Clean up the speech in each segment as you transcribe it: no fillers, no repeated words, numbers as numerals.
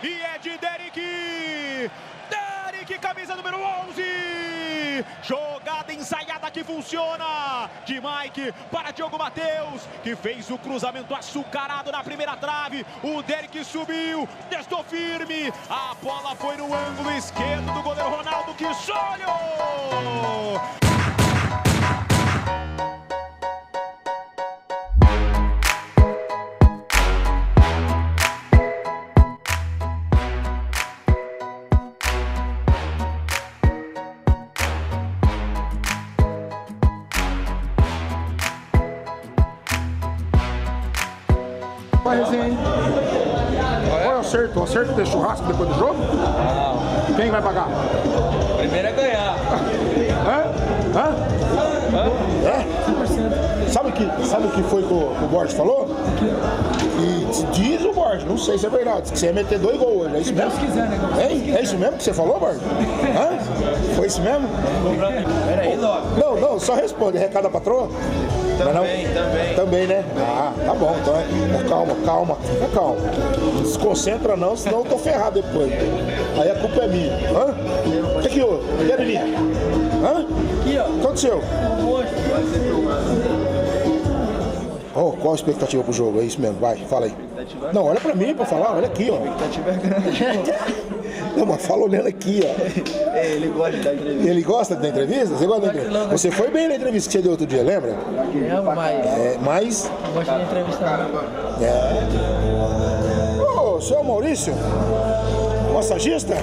e é de Derek! Derek, camisa número 11! Jogada ensaiada que funciona! De Mike para Diogo Matheus, que fez o cruzamento açucarado na primeira trave. O Derek subiu, testou firme. A bola foi no ângulo esquerdo do goleiro Ronaldo, que sonhou! Vai, resenha, hein? Qual é o acerto? O acerto de churrasco depois do jogo? Não. Quem vai pagar? Primeiro é ganhar. Hã? Hã? Hã? É? Sabe o que foi que o Borges falou? E diz o Borges, não sei se é verdade, que você ia meter 2 gols hoje, é isso mesmo? Se quiser, né? Hein? É isso mesmo que você falou, Borges? Hã? Foi isso mesmo? Peraí, logo. Não, só responde, recado da patroa? Também. Também, né? Ah, tá bom, então calma. Não se concentra não, senão eu tô ferrado depois. Aí a culpa é minha. Hã? O que que houve? Cadê a menina? Hã? Aqui, ó. O que aconteceu? Oh, qual a expectativa pro jogo? É isso mesmo, vai, fala aí. Não, olha pra mim pra falar, olha aqui, ó. Expectativa grande. Não, mas fala olhando aqui, ó. Ele gosta de dar entrevista. Ele gosta da entrevista? Você gosta da entrevista? Você foi bem na entrevista que você deu outro dia, lembra? Lembro, mas Mas... não gosto de entrevista não. É. Ô, seu Maurício? Massagista?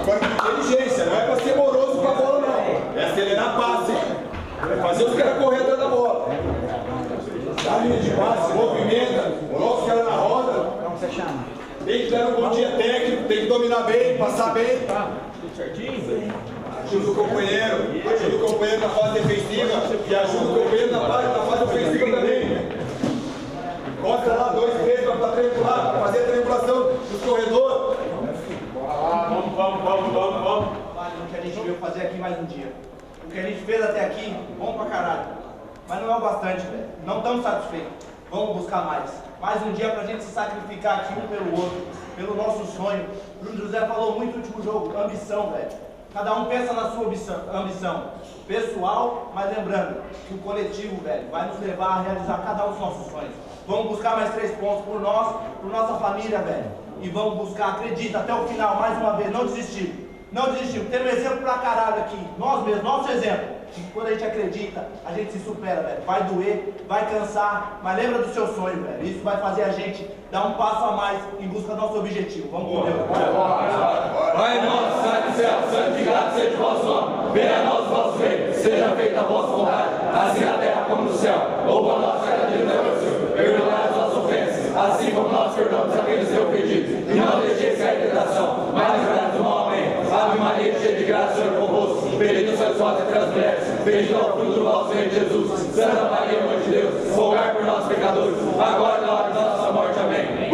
Agora com inteligência, não é pra ser moroso com a bola não. É acelerar passe. É fazer os caras correr atrás da bola. Dá a linha de passe, movimenta, coloca os caras na roda. Como você chama? Tem que dar um bom dia técnico, tem que dominar bem, passar bem. Tudo certinho? Ajuda o companheiro na fase defensiva e ajuda o companheiro na fase ofensiva também. Encosta lá 2, 3 pra triangular, pra fazer a triangulação dos corredores. Vamos. O que a gente veio fazer aqui mais um dia. O que a gente fez até aqui, bom pra caralho. Mas não é o bastante, velho. Não estamos satisfeitos. Vamos buscar mais. Mais um dia pra gente se sacrificar aqui um pelo outro, pelo nosso sonho. O Bruno José falou muito no último jogo, ambição, velho. Cada um pensa na sua ambição pessoal, mas lembrando que o coletivo, velho, vai nos levar a realizar cada um dos nossos sonhos. Vamos buscar mais 3 pontos por nós, por nossa família, velho. E vamos buscar, acredita, até o final, mais uma vez, não desistir. Não desistiu. Temos exemplo pra caralho aqui. Nós mesmos, nosso exemplo. E quando a gente acredita, a gente se supera, velho. Vai doer, vai cansar, mas lembra do seu sonho, velho. Isso vai fazer a gente dar um passo a mais em busca do nosso objetivo. Vamos com Deus. Pai nosso, sai do céu, santificado seja o vosso nome. Venha a nós o vosso reino, seja feita a vossa vontade, assim na terra como no céu. O pão nosso cada dia nos dai hoje. Perdoai as nossas ofensas, assim como nós perdoamos aqueles que têm ofendido. E não deixeis cair em tentação, mas livrai-nos do mal. Amém. Ave Maria, cheia de graça, o Senhor é convosco. Bendita sois vós entre as mulheres, bendito é o fruto do vosso ventre, Jesus. Santa Maria, Mãe de Deus, rogai por nós pecadores, agora e na hora da nossa morte. Amém.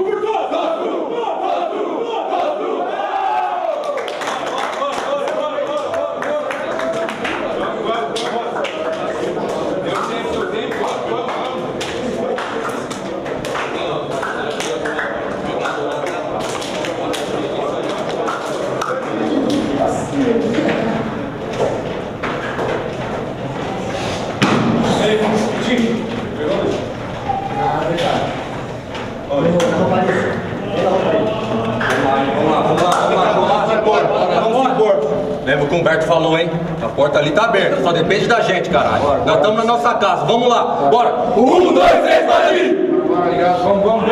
Lembra o que o Humberto falou, hein? A porta ali tá aberta, só depende da gente, caralho. Nós estamos na nossa casa, vamos lá, bora! 1, 2, 3, bora ali! Vamos!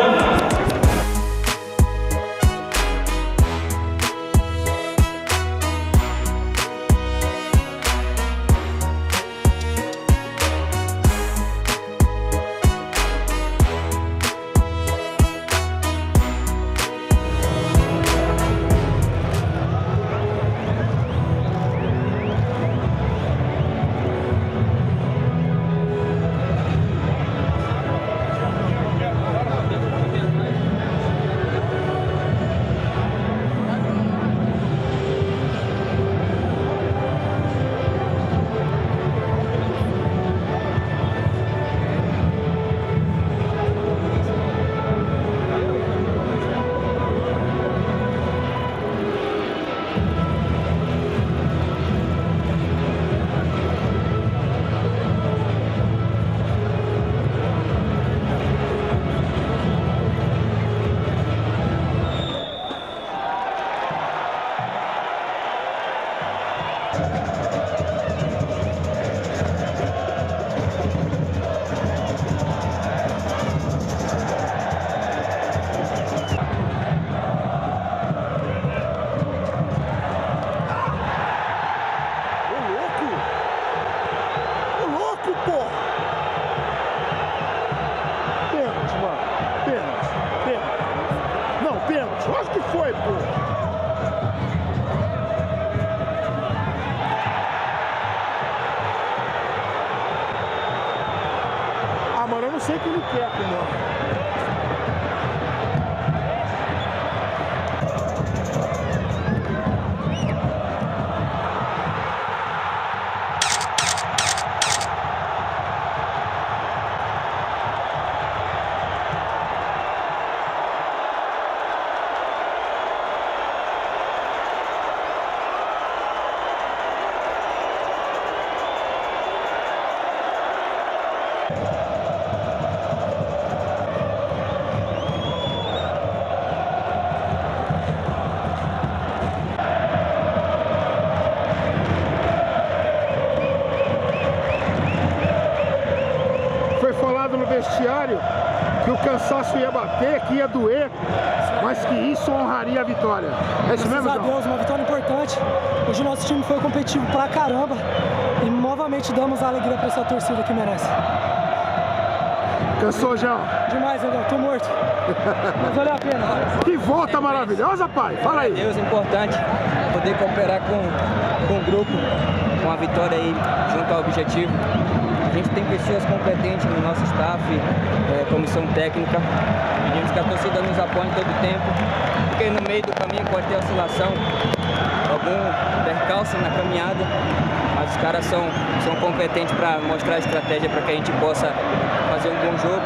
cansaço ia bater, que ia doer, mas que isso honraria a vitória. É isso mesmo, João? Graças a Deus, uma vitória importante. Hoje o nosso time foi competitivo pra caramba e novamente damos a alegria pra essa torcida que merece. Cansou, João? Demais, André, tô morto. Mas valeu a pena. Que volta maravilhosa, pai. Fala aí. Deus, é importante poder cooperar com o grupo, com a vitória aí, junto ao objetivo. A gente tem pessoas competentes no nosso staff, comissão técnica. Pedimos que a torcida nos apoie todo o tempo, porque no meio do caminho pode ter oscilação, algum percalço na caminhada, mas os caras são competentes para mostrar a estratégia para que a gente possa fazer um bom jogo.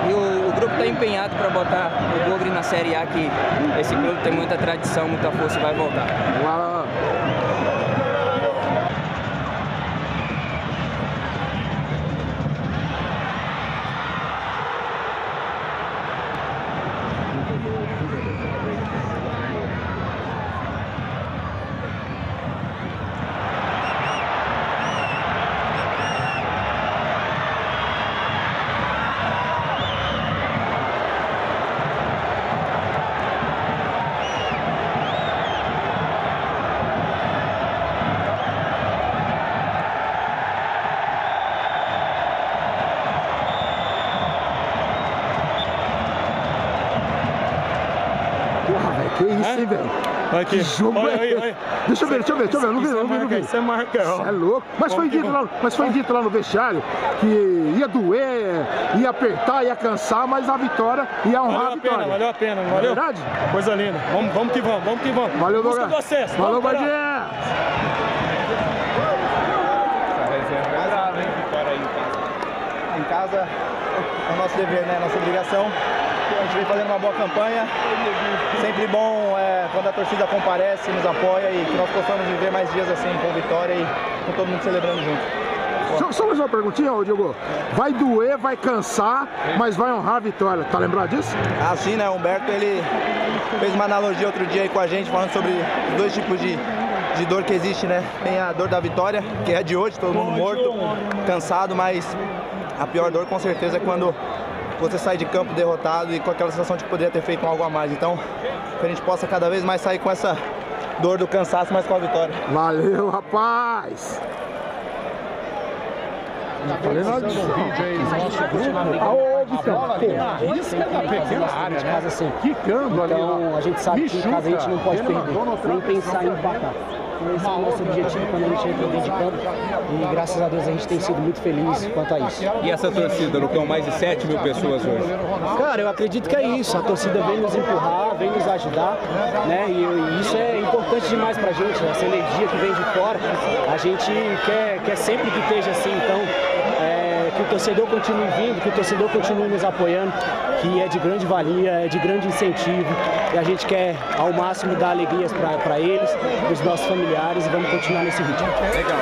E o grupo está empenhado para botar o Bugre na Série A, que esse clube tem muita tradição, muita força e vai voltar. Uau. Que isso, hein, velho? Que jogo é. Deixa eu ver, não vi. Isso é marca, ó. É louco. Mas foi dito lá no vestiário que ia doer, ia apertar, ia cansar, mas a vitória ia honrar a vitória. Valeu a pena, não valeu? Verdade? Coisa linda. Vamos que vamos. Valeu, Busca Douglas. do acesso. Valeu, Badinha. Em casa é o nosso dever, né? Nossa obrigação. A gente vem fazendo uma boa campanha. Sempre bom quando a torcida comparece, nos apoia e que nós possamos viver mais dias assim, com vitória e com todo mundo celebrando junto. Só mais uma perguntinha, ô Diogo. Vai doer, vai cansar, mas vai honrar a vitória. Tá lembrado disso? Ah, sim, né? O Humberto, ele fez uma analogia outro dia aí com a gente, falando sobre os dois tipos de dor que existe, né? Tem a dor da vitória, que é de hoje, todo mundo morto, cansado, mas a pior dor com certeza é quando você sai de campo derrotado e com aquela sensação de que poderia ter feito algo a mais. Então, que a gente possa cada vez mais sair com essa dor do cansaço, mas com a vitória. Valeu, rapaz! Falei nada disso. Isso é da pequena área, né? Assim, Quicando ali. Então, a gente sabe que em casa a gente não pode perder, nem pensar em empatar. Então, esse é o nosso objetivo quando a gente entra dentro de campo. E graças a Deus a gente tem sido muito feliz quanto a isso. E essa torcida, Lucão, mais de 7 mil pessoas hoje? Cara, eu acredito que é isso. A torcida vem nos empurrar, vem nos ajudar, né? E isso é importante demais pra gente. Essa energia que vem de fora, a gente quer sempre que esteja assim. Então, que o torcedor continue vindo, que o torcedor continue nos apoiando, que é de grande valia, é de grande incentivo. E a gente quer ao máximo dar alegrias para eles, para os nossos familiares, e vamos continuar nesse ritmo. Legal,